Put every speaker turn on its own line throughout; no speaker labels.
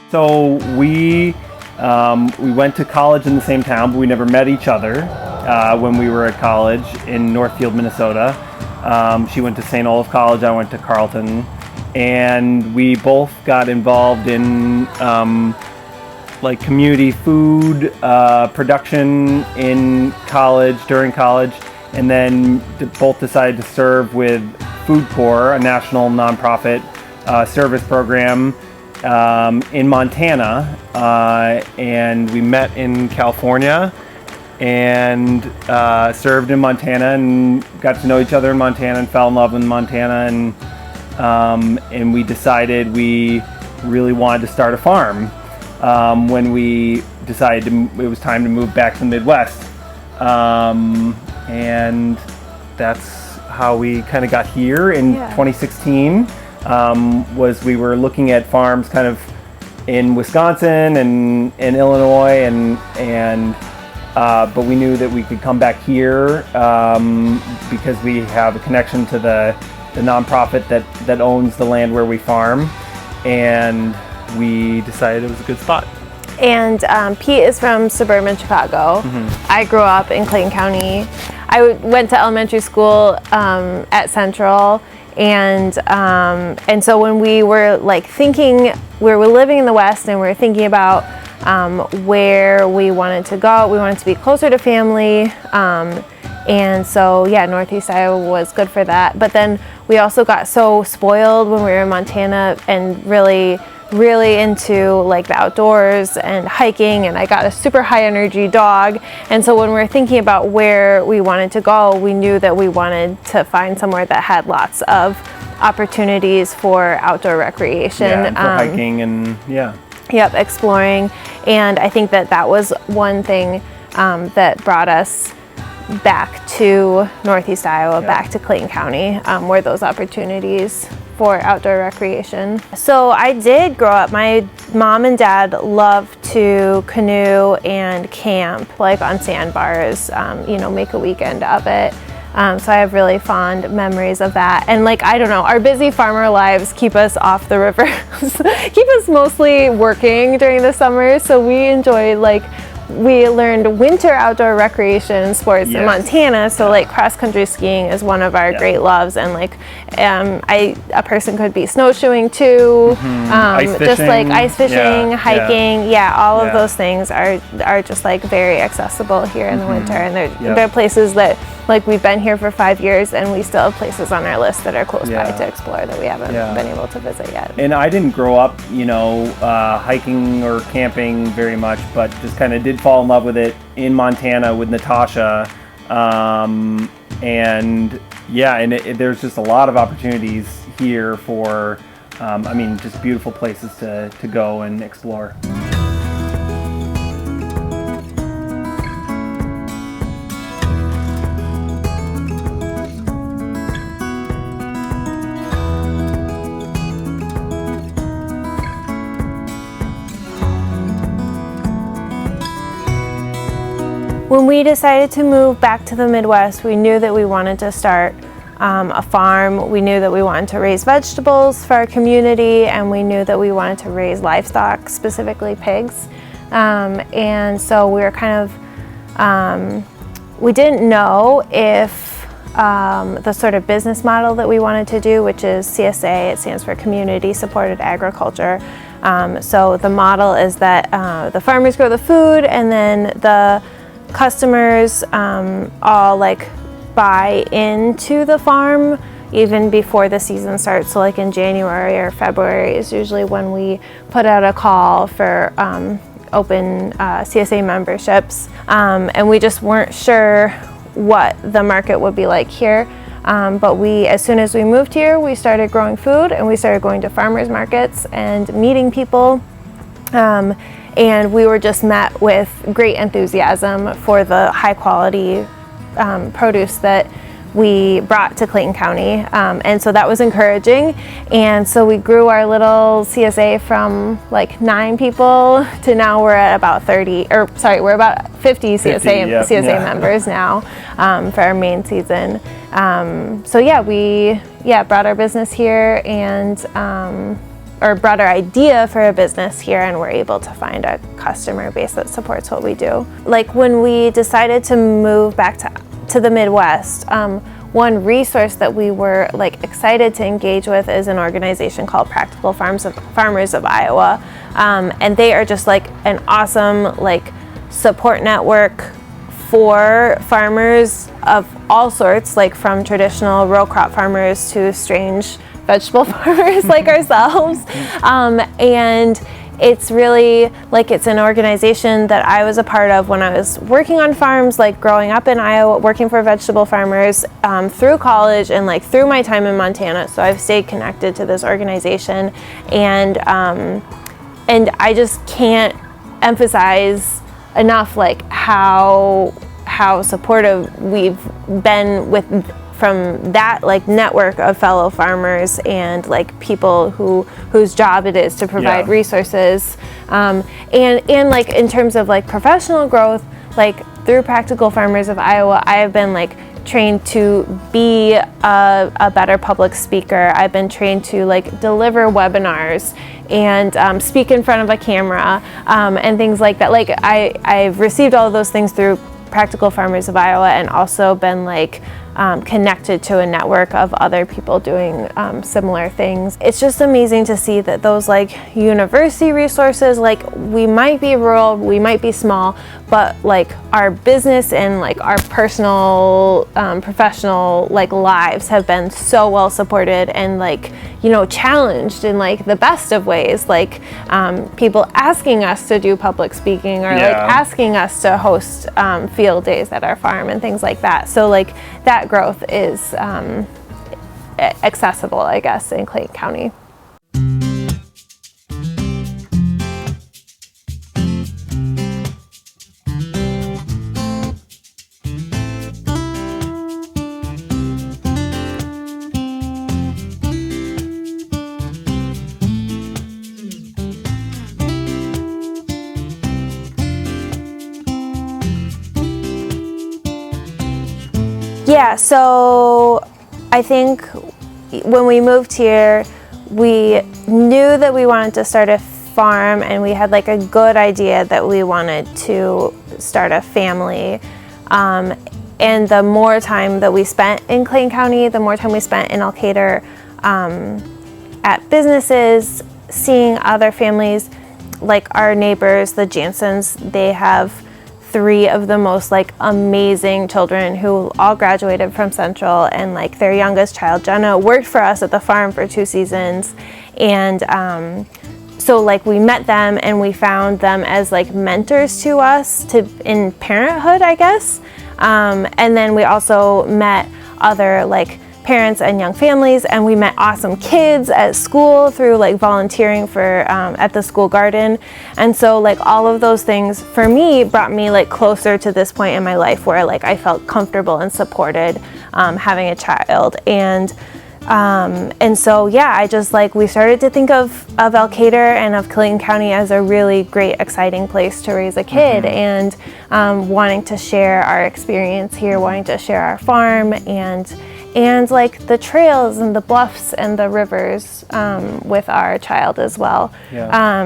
So we went to college in the same town, but we never met each other when we were at college in Northfield, Minnesota. She went to St. Olaf College, I went to Carleton, and we both got involved in like community food production in college, during college, and then both decided to serve with Food Corp, a national nonprofit service program in Montana, and we met in California and served in Montana and got to know each other in Montana and fell in love with Montana, and we decided we really wanted to start a farm when we decided it was time to move back to the Midwest, and that's how we kind of got here in 2016. Was we were looking at farms kind of in Wisconsin and in Illinois, and but we knew that we could come back here because we have a connection to the nonprofit that owns the land where we farm, and we decided it was a good spot.
And Pete is from suburban Chicago. Mm-hmm. I grew up in Clayton County. I went to elementary school at Central. And so when we were like thinking, we were living in the West and we were thinking about where we wanted to go, we wanted to be closer to family. And so, Northeast Iowa was good for that. But then we also got so spoiled when we were in Montana and really into like the outdoors and hiking, and I got a super high energy dog, and so when we were thinking about where we wanted to go, we knew that we wanted to find somewhere that had lots of opportunities for outdoor recreation,
for hiking and
exploring. And I think that was one thing that brought us back to Northeast Iowa, back to Clayton County, were those opportunities for outdoor recreation. So I did grow up, my mom and dad loved to canoe and camp, like on sandbars, make a weekend of it. So I have really fond memories of that. And like, I don't know, our busy farmer lives keep us off the river, keep us mostly working during the summer. So we enjoy we learned winter outdoor recreation sports in Montana, so like cross-country skiing is one of our great loves, and a person could be snowshoeing too, just like ice fishing, hiking, all of those things are just like very accessible here in the winter, and they're places that like we've been here for 5 years and we still have places on our list that are close by to explore that we haven't been able to visit yet.
And I didn't grow up, hiking or camping very much, but just kind of did fall in love with it in Montana with Natasha, and there's just a lot of opportunities here for, just beautiful places to go and explore.
When we decided to move back to the Midwest, we knew that we wanted to start a farm. We knew that we wanted to raise vegetables for our community, and we knew that we wanted to raise livestock, specifically pigs. And so we were kind of, we didn't know if the sort of business model that we wanted to do, which is CSA, it stands for Community Supported Agriculture. So the model is that the farmers grow the food, and then the customers all buy into the farm even before the season starts. So like in January or February is usually when we put out a call for open CSA memberships, and we just weren't sure what the market would be like here. But as soon as we moved here, we started growing food and we started going to farmers markets and meeting people. And we were just met with great enthusiasm for the high quality produce that we brought to Clayton County. And so that was encouraging. And so we grew our little CSA from like 9 people to now we're at about we're about 50 CSA members now for our main season. So yeah, we brought our business here and or brought our idea for a business here, and we're able to find a customer base that supports what we do. Like when we decided to move back to the Midwest, one resource that we were like excited to engage with is an organization called Practical Farmers of Iowa, and they are just like an awesome like support network for farmers of all sorts, like from traditional row crop farmers to strange vegetable farmers like ourselves. And it's really like it's an organization that I was a part of when I was working on farms, like growing up in Iowa, working for vegetable farmers through college and like through my time in Montana. So I've stayed connected to this organization, and I just can't emphasize enough like how supportive we've been from that like network of fellow farmers and like people whose job it is to provide resources, and like in terms of like professional growth, like through Practical Farmers of Iowa, I have been like trained to be a better public speaker. I've been trained to like deliver webinars and speak in front of a camera, and things like that. Like I've received all of those things through Practical Farmers of Iowa, and also been like connected to a network of other people doing similar things. It's just amazing to see that those like university resources, like we might be rural, we might be small, but like our business and like our personal professional like lives have been so well supported and like, you know, challenged in like the best of ways, like people asking us to do public speaking or like asking us to host field days at our farm and things like that. So like that growth is accessible, I guess, in Clayton County. Yeah, so I think when we moved here, we knew that we wanted to start a farm, and we had like a good idea that we wanted to start a family. And the more time that we spent in Clayton County, the more time we spent in Elkader at businesses, seeing other families, like our neighbors, the Jansons, they have 3 of the most like amazing children who all graduated from Central, and like their youngest child, Jenna, worked for us at the farm for 2 seasons. And so like we met them and we found them as like mentors to us in parenthood, I guess. And then we also met other like parents and young families, and we met awesome kids at school through like volunteering for at the school garden. And so like all of those things for me brought me like closer to this point in my life where like I felt comfortable and supported having a child. And so yeah, I just like we started to think of Elkader and of Clayton County as a really great, exciting place to raise a kid, and wanting to share our experience here, wanting to share our farm and like the trails and the bluffs and the rivers with our child as well.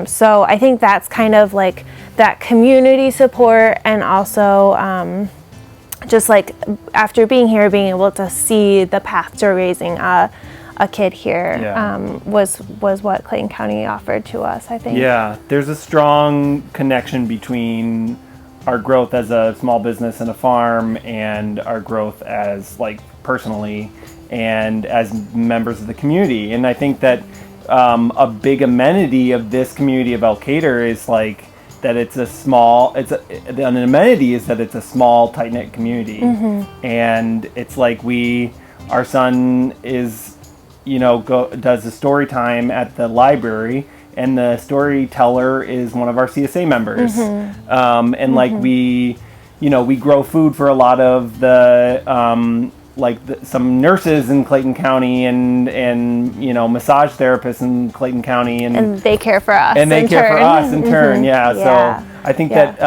So I think that's kind of like that community support, and also just like after being here, being able to see the path to raising a kid here was what Clayton County offered to us, I think. Yeah,
there's a strong connection between our growth as a small business and a farm and our growth as like personally and as members of the community. And I think that a big amenity of this community of Elkader is like that it's a small, an amenity is that it's a small, tight-knit community. And it's like our son is, does a story time at the library, and the storyteller is one of our CSA members. And like we grow food for a lot of the, some nurses in Clayton County and massage therapists in Clayton County, and
they care for us.
And they care for us in turn.
Yeah.
So I think that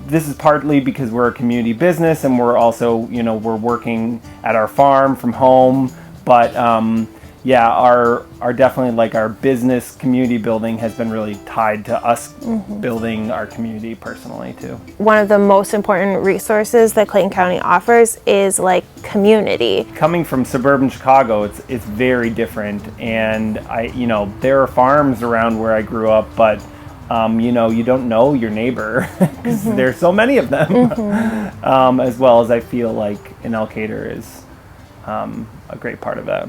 this is partly because we're a community business, and we're also we're working at our farm from home, but our definitely like our business community building has been really tied to us building our community personally too.
One of the most important resources that Clayton County offers is like community.
Coming from suburban Chicago, it's very different, and there are farms around where I grew up, but you don't know your neighbor because there's so many of them. As well as I feel like in Elkader is a great part of that.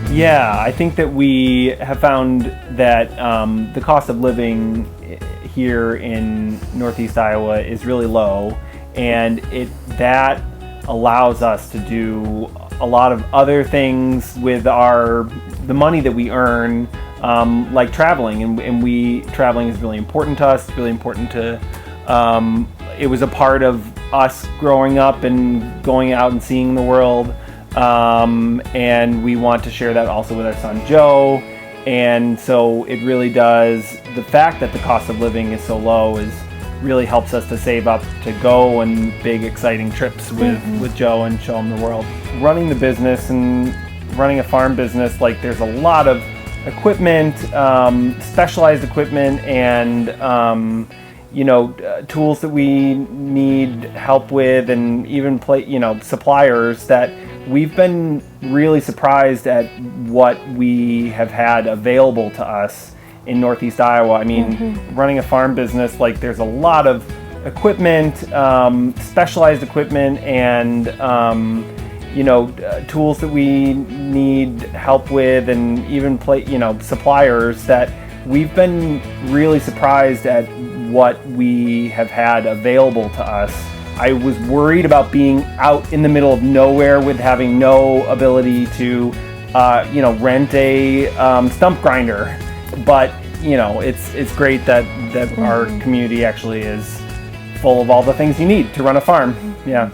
Yeah, I think that we have found that the cost of living here in Northeast Iowa is really low, and that allows us to do a lot of other things with the money that we earn, like traveling, and traveling is really important to us. Really important to. It was a part of us growing up and going out and seeing the world. And we want to share that also with our son Joe, and so it really does. The fact that the cost of living is so low really helps us to save up to go on big exciting trips with Joe and show him the world. Running the business and running a farm business, like there's a lot of equipment, specialized equipment, and tools that we need help with, and even suppliers that we've been really surprised at what we have had available to us in Northeast Iowa. I mean, running a farm business, like there's a lot of equipment, specialized equipment, and tools that we need help with, and even suppliers that we've been really surprised at what we have had available to us. I was worried about being out in the middle of nowhere with having no ability to, rent a stump grinder. But it's great that our community actually is full of all the things you need to run a farm. Yeah.